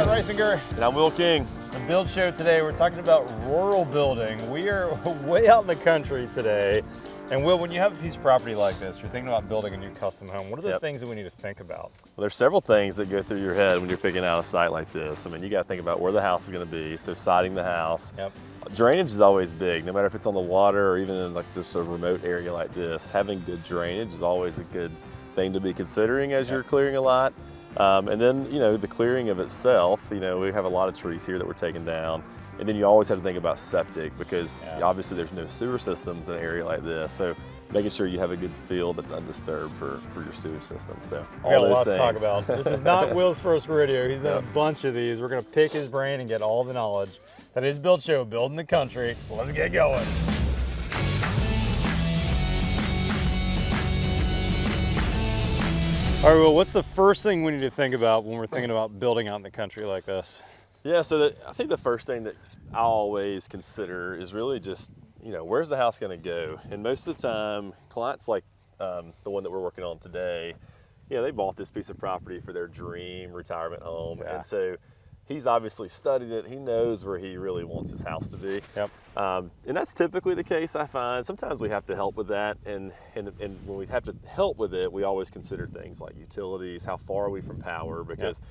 Matt Reisinger. And I'm Will King. The Build Show today, we're talking about rural building. We are way out in the country today. And Will, when you have a piece of property like this, you're thinking about building a new custom home, what are the things that we need to think about? Well, there's several things that go through your head when you're picking out a site like this. I mean, you got to think about where the house is going to be, so siding the house. Drainage is always big, no matter if it's on the water or even in like just a remote area like this. Having good drainage is always a good thing to be considering as you're clearing a lot. And then, you know, the clearing of itself, you know, we have a lot of trees here that we're taking down. And then you always have to think about septic because obviously there's no sewer systems in an area like this. So making sure you have a good field that's undisturbed for your sewage system. So we got a lot to talk about. This is not Will's first rodeo. He's done a bunch of these. We're going to pick his brain and get all the knowledge. That is Build Show, building the country. Let's get going. All right, well, what's the first thing we need to think about when we're thinking about building out in the country like this? Yeah, so I think the first thing that I always consider is really just, you know, where's the house going to go? And most of the time, clients like the one that we're working on today, you know, they bought this piece of property for their dream retirement home. And so he's obviously studied it. He knows where he really wants his house to be. And that's typically the case, I find. Sometimes we have to help with that. And when we have to help with it, we always consider things like utilities, how far are we from power? Because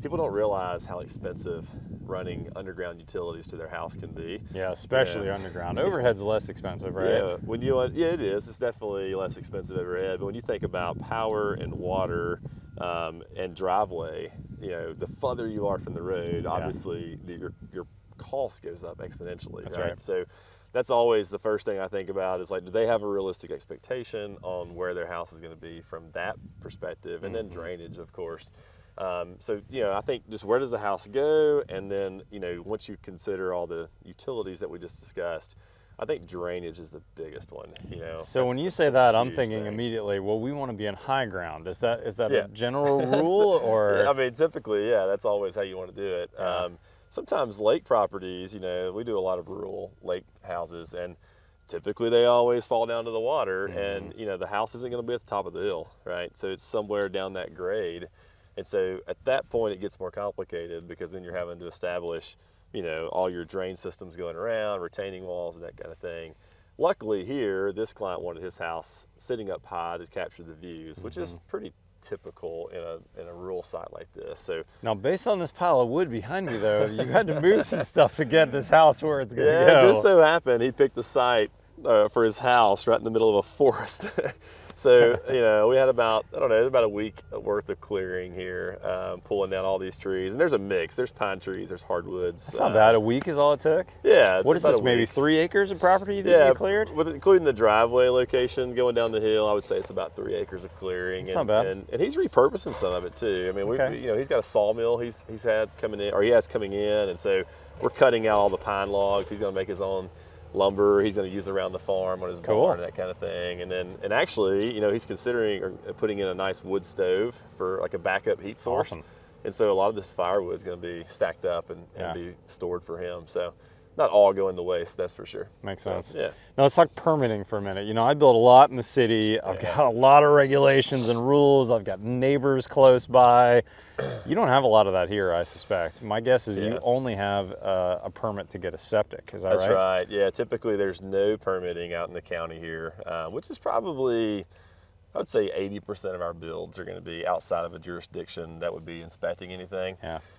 people don't realize how expensive running underground utilities to their house can be. Yeah, especially underground. Overhead's less expensive, right? Yeah, it is. It's definitely less expensive overhead. But when you think about power and water and driveway, you know, the further you are from the road, obviously your cost goes up exponentially. That's right. So that's always the first thing I think about is like, do they have a realistic expectation on where their house is going to be from that perspective? And then drainage, of course. So, you know, I think just where does the house go? And then, you know, once you consider all the utilities that we just discussed, I think drainage is the biggest one, you know. So when you say that, I'm thinking immediately, well, we want to be in high ground. Is that a general rule or? I mean, typically, that's always how you want to do it. Sometimes lake properties, you know, we do a lot of rural lake houses and typically they always fall down to the water and, you know, the house isn't going to be at the top of the hill, right? So it's somewhere down that grade. And so at that point, it gets more complicated because then you're having to establish, you know, all your drain systems going around, retaining walls and that kind of thing. Luckily here, this client wanted his house sitting up high to capture the views, which is pretty typical in a rural site like this. So now, based on this pile of wood behind me, though, you had to move some stuff to get this house where it's going to go. Yeah, it just so happened he picked the site for his house right in the middle of a forest. So, you know, we had about a week worth of clearing here, pulling down all these trees. And there's a mix. There's pine trees, there's hardwoods. That's not bad. A week is all it took? Yeah. What is this, maybe 3 acres of property that you cleared? Including the driveway location going down the hill, I would say it's about 3 acres of clearing. That's not bad. And he's repurposing some of it too. I mean, you know, he's got a sawmill he has coming in. And so we're cutting out all the pine logs. He's going to make his own lumber he's going to use around the farm on his barn, that kind of thing. And actually, you know, he's considering putting in a nice wood stove for like a backup heat source. Awesome. And so a lot of this firewood is going to be stacked up and be stored for him. So not all going to waste, that's for sure. Makes sense. Yeah. Now let's talk permitting for a minute. You know, I build a lot in the city. I've got a lot of regulations and rules. I've got neighbors close by. You don't have a lot of that here, I suspect. My guess is you only have a permit to get a septic. Is that right? That's right. Yeah, typically there's no permitting out in the county here, which is probably, I would say 80% of our builds are going to be outside of a jurisdiction that would be inspecting anything.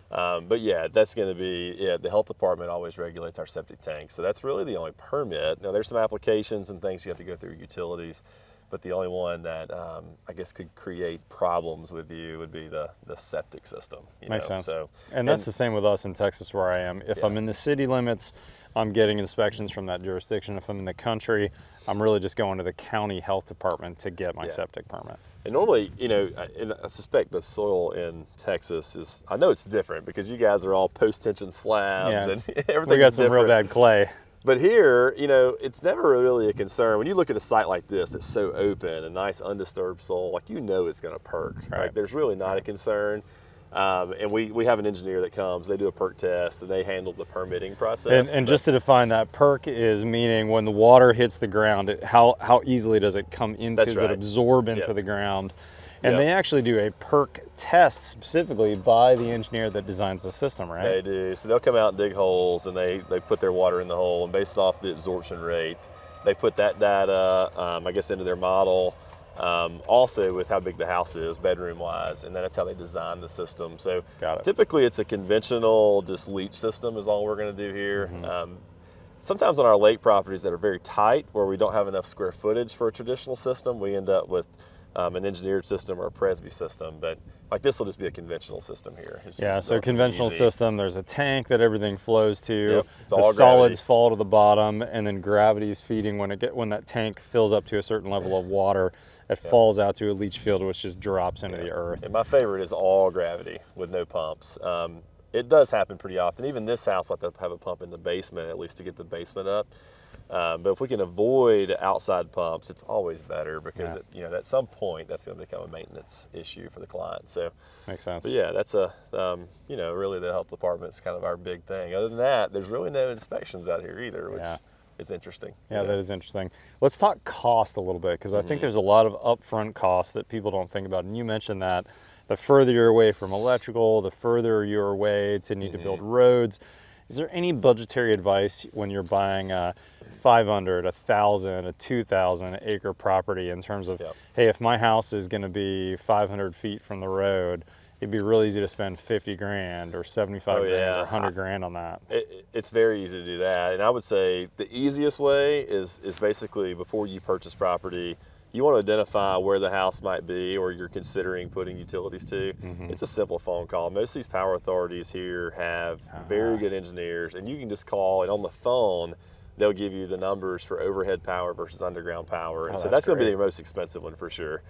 But yeah, that's going to be, the health department always regulates our septic tanks. So that's really the only permit. Now there's some applications and things you have to go through utilities, but the only one that I guess could create problems with you would be the septic system. Makes sense. So, and that's the same with us in Texas where I am. If I'm in the city limits, I'm getting inspections from that jurisdiction. If I'm in the country, I'm really just going to the county health department to get my septic permit. And normally, you know, and I suspect the soil in Texas is, I know it's different because you guys are all post-tension slabs and everything. We got some real bad clay. But here, you know, it's never really a concern. When you look at a site like this that's so open, a nice undisturbed soil, like you know it's going to perk. Like there's really not a concern. And we have an engineer that comes, they do a perk test, and they handle the permitting process. And just to define that, perk is meaning when the water hits the ground, how easily does it come into, does it absorb into the ground? And Yep. they actually do a perk test specifically by the engineer that designs the system, right? They do. So they'll come out and dig holes, and they put their water in the hole, and based off the absorption rate, they put that data, I guess, into their model. Also with how big the house is, bedroom-wise, and then that's how they design the system. So Got it. typically it's a conventional just leach system is all we're going to do here. Mm-hmm. Sometimes on our lake properties that are very tight, where we don't have enough square footage for a traditional system, we end up with an engineered system or a Presby system. But like this will just be a conventional system here. It's Yeah, so relatively conventional easy. system, there's a tank that everything flows to. Yep, it's The all solids gravity. fall to the bottom, and then gravity is feeding when that tank fills up to a certain level of water. It falls out to a leach field, which just drops into the earth. And my favorite is all gravity with no pumps. It does happen pretty often. Even this house, I have to have a pump in the basement, at least to get the basement up. But if we can avoid outside pumps, it's always better because at some point that's going to become a maintenance issue for the client. So, Makes sense. but yeah, that's really the health department's kind of our big thing. Other than that, there's really no inspections out here either, which Yeah. is interesting. Yeah, that is interesting. Let's talk cost a little bit, because I think there's a lot of upfront costs that people don't think about. And you mentioned that the further you're away from electrical, the further you're away to need to build roads. Is there any budgetary advice when you're buying a 500, 1,000, a 2,000 acre property in terms of, Yep. hey, if my house is going to be 500 feet from the road, it'd be real easy to spend 50 grand or 75 grand yeah. or 100 grand on that. It's very easy to do that, and I would say the easiest way is basically before you purchase property, you want to identify where the house might be or you're considering putting utilities to. It's a simple phone call. Most of these power authorities here have very good engineers, and you can just call, and on the phone they'll give you the numbers for overhead power versus underground power, and so that's that's going to be great. the most expensive one for sure.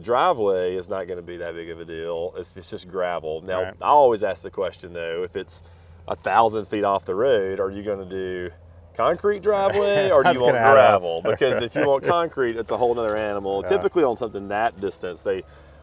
Driveway is not going to be that big of a deal. It's just gravel. Now, Right. I always ask the question though, if it's 1,000 feet off the road, are you going to do concrete driveway or do That's you want gonna add up. gravel? Because if you want concrete, it's a whole nother animal. Yeah. Typically on something that distance,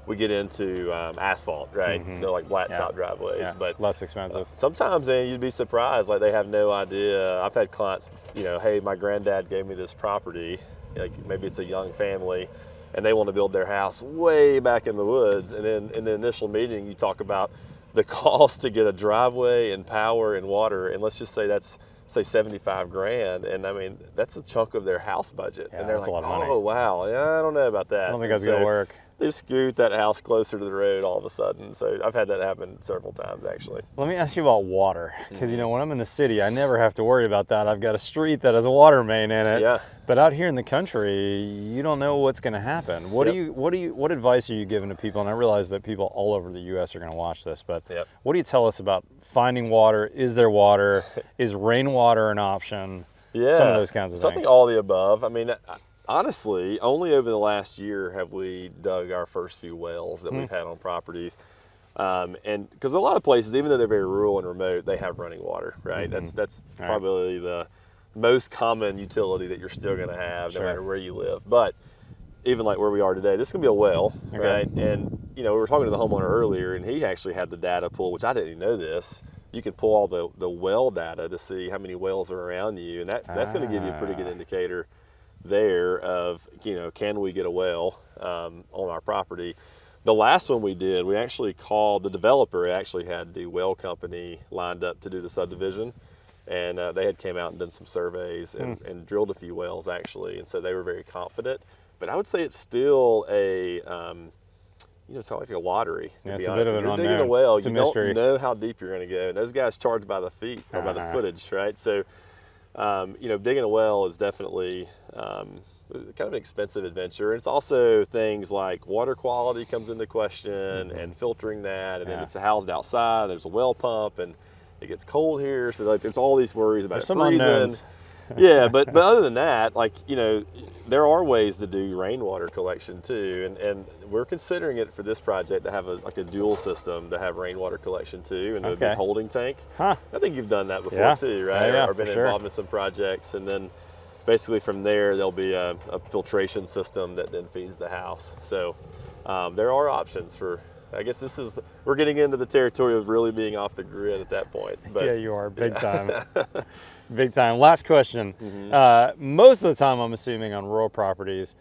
we get into asphalt, right? They're like blacktop driveways, Yeah, but less expensive. sometimes you'd be surprised, like they have no idea. I've had clients, hey, my granddad gave me this property, like maybe it's a young family, and they want to build their house way back in the woods. And then in the initial meeting, you talk about the cost to get a driveway and power and water, and let's just say that's, say, 75 grand, and I mean, that's a chunk of their house budget. Yeah, And they're that's a like, lot of money. oh, wow, yeah, I don't know about that. I don't think And that's going to so work. They scoot that house closer to the road all of a sudden. So I've had that happen several times, actually. Let me ask you about water, because when I'm in the city, I never have to worry about that. I've got a street that has a water main in it. Yeah. But out here in the country, you don't know what's going to happen. What Yep. what advice are you giving to people? And I realize that people all over the U.S. are going to watch this, but Yep. what do you tell us about finding water? Is there water? Is rainwater an option? Yeah. Some of those kinds of So I things. think all the above. I mean, honestly, only over the last year have we dug our first few wells that we've had on properties. And because a lot of places, even though they're very rural and remote, they have running water, right? That's Right. probably the most common utility that you're still going to have Sure. no matter where you live. But even like where we are today, this is going to be a well, Okay. right? And, we were talking to the homeowner earlier, and he actually had the data pull, which I didn't even know this. You can pull all the well data to see how many wells are around you, and that's going to give you a pretty good indicator there of, can we get a well on our property. The last one we did, we actually called the developer, actually had the well company lined up to do the subdivision, and they had came out and done some surveys and drilled a few wells actually, and so they were very confident. But I would say it's still it's not like a lottery, to Yeah, be it's a honest. bit of When an you're digging a unknown. well, It's a you mystery. don't know how deep you're going to go. And those guys charge by the feet or by the footage, right? So, digging a well is definitely kind of an expensive adventure. And it's also things like water quality comes into question and filtering that. And then Yeah. it's housed outside. There's a well pump and it gets cold here. So there's all these worries about There's it some freezing. unknowns. Yeah, but other than that, there are ways to do rainwater collection too, and we're considering it for this project to have a dual system to have rainwater collection too, and a Okay. big holding tank. Huh. I think you've done that before Yeah. too, right? Yeah, or for been sure. involved in some projects, and then basically from there there'll be a filtration system that then feeds the house. So there are options for. I guess we're getting into the territory of really being off the grid at that point. But Yeah, you are big time. Big time. Last question. Mm-hmm. Most of the time, I'm assuming on rural properties,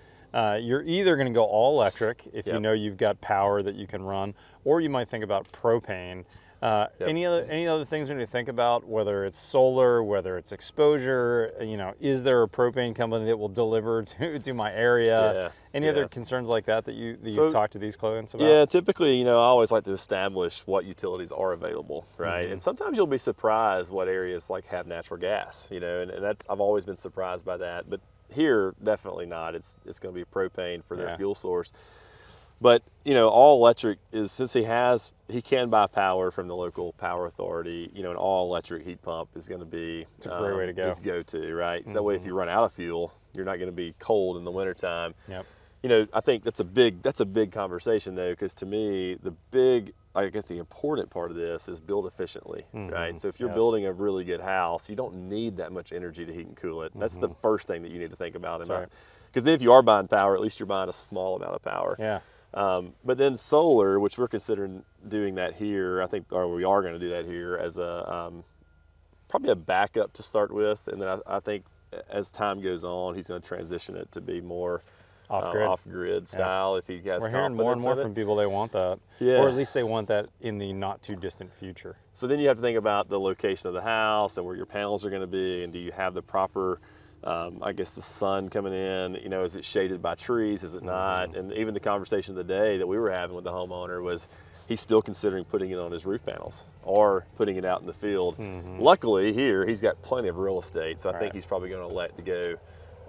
You're either going to go all electric if you Yep. know you've got power that you can run, or you might think about propane. Any other things we need to think about, whether it's solar, whether it's exposure, is there a propane company that will deliver to my area? Yeah, Any other concerns like that you've talked to these clients about? Yeah, typically, I always like to establish what utilities are available, right? And sometimes you'll be surprised what areas like have natural gas, and that's, I've always been surprised by that. But here, definitely not. It's going to be propane for their fuel source. But all electric is, since he can buy power from the local power authority. An all electric heat pump is going to be a great way to go. His go-to, right? So that way, if you run out of fuel, you're not going to be cold in the wintertime. Yep. I think that's a big conversation though, because to me, I guess the important part of this is build efficiently, right? So if you're building a really good house, you don't need that much energy to heat and cool it. That's the first thing that you need to think about. Because then if you are buying power, at least you're buying a small amount of power. Yeah. But then solar, which we're considering doing that here, I think, or we are going to do that here as a probably a backup to start with, and then I think as time goes on, he's going to transition it to be more off-grid style if he has confidence. We're hearing more and more from people they want that, or at least they want that in the not too distant future. So then you have to think about the location of the house and where your panels are going to be, and do you have the proper I guess the sun coming in, is it shaded by trees, is it not? And even the conversation of the day that we were having with the homeowner was he's still considering putting it on his roof panels or putting it out in the field. Luckily here, he's got plenty of real estate, so I think he's probably going to let it go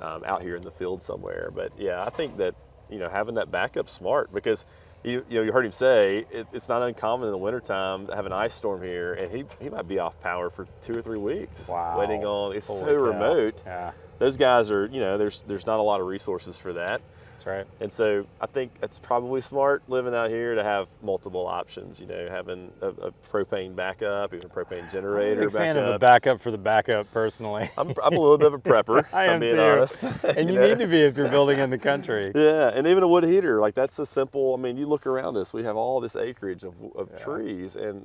out here in the field somewhere. But yeah, I think that, having that backup's smart, because you heard him say it's not uncommon in the wintertime to have an ice storm here, and he might be off power for 2 or 3 weeks. Wow. Waiting on, it's Holy so cow. remote. Yeah. Those guys are, there's not a lot of resources for that. That's right. And so I think it's probably smart living out here to have multiple options, having a propane backup, even a propane generator I'm a big fan backup. of a backup for the backup, personally. I'm a little bit of a prepper, I if am I'm being too. honest. And you need to be if you're building in the country. Yeah, and even a wood heater, like that's a simple, you look around us, we have all this acreage of trees, and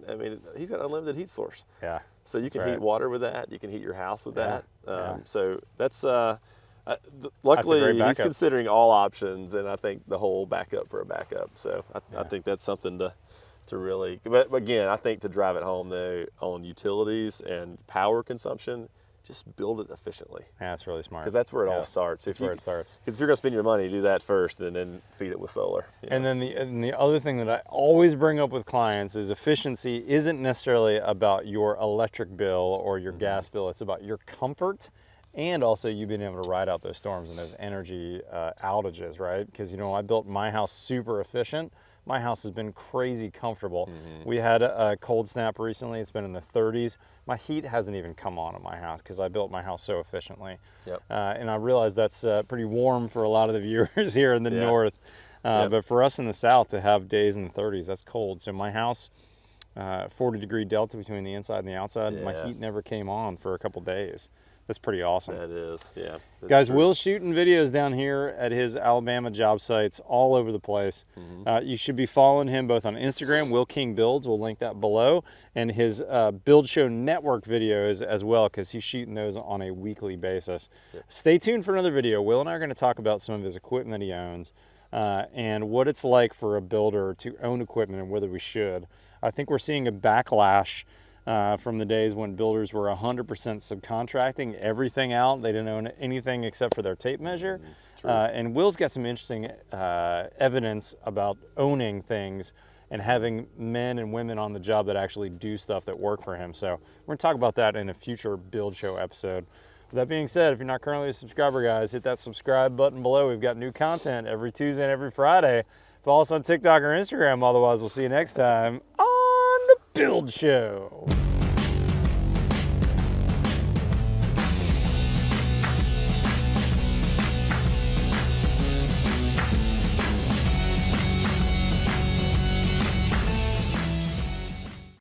he's got unlimited heat source. Yeah. So you can right. heat water with that, you can heat your house with that. Yeah. So that's, luckily great he's backup. considering all options, and I think the whole backup for a backup. So I think that's something to really, but again, I think to drive it home though, on utilities and power consumption, just build it efficiently. Yeah, that's really smart. Because that's where it all starts. That's where it starts. Because if you're going to spend your money, do that first, and then feed it with solar. And then the other thing that I always bring up with clients is efficiency isn't necessarily about your electric bill or your gas bill. It's about your comfort, and also you being able to ride out those storms and those energy outages, right? Because I built my house super efficient. My house has been crazy comfortable. We had a cold snap recently. It's been in the 30s. My heat hasn't even come on in my house because I built my house so efficiently. Yep. And I realize that's pretty warm for a lot of the viewers here in the north. But for us in the south to have days in the 30s, that's cold. So my house, 40-degree delta between the inside and the outside, my heat never came on for a couple days. That's pretty awesome. That is, yeah. Guys, Will's shooting videos down here at his Alabama job sites all over the place. You should be following him both on Instagram, Will King Builds, we'll link that below, and his Build Show Network videos as well, because he's shooting those on a weekly basis. Stay tuned for another video. Will and I are going to talk about some of his equipment that he owns and what it's like for a builder to own equipment and whether we should. I think we're seeing a backlash from the days when builders were 100% subcontracting everything out. They didn't own anything except for their tape measure. And Will's got some interesting evidence about owning things and having men and women on the job that actually do stuff that work for him. So we're gonna talk about that in a future Build Show episode. With that being said, if you're not currently a subscriber, guys, hit that subscribe button below. We've got new content every Tuesday and every Friday. Follow us on TikTok or Instagram. Otherwise, we'll see you next time on the Build Show.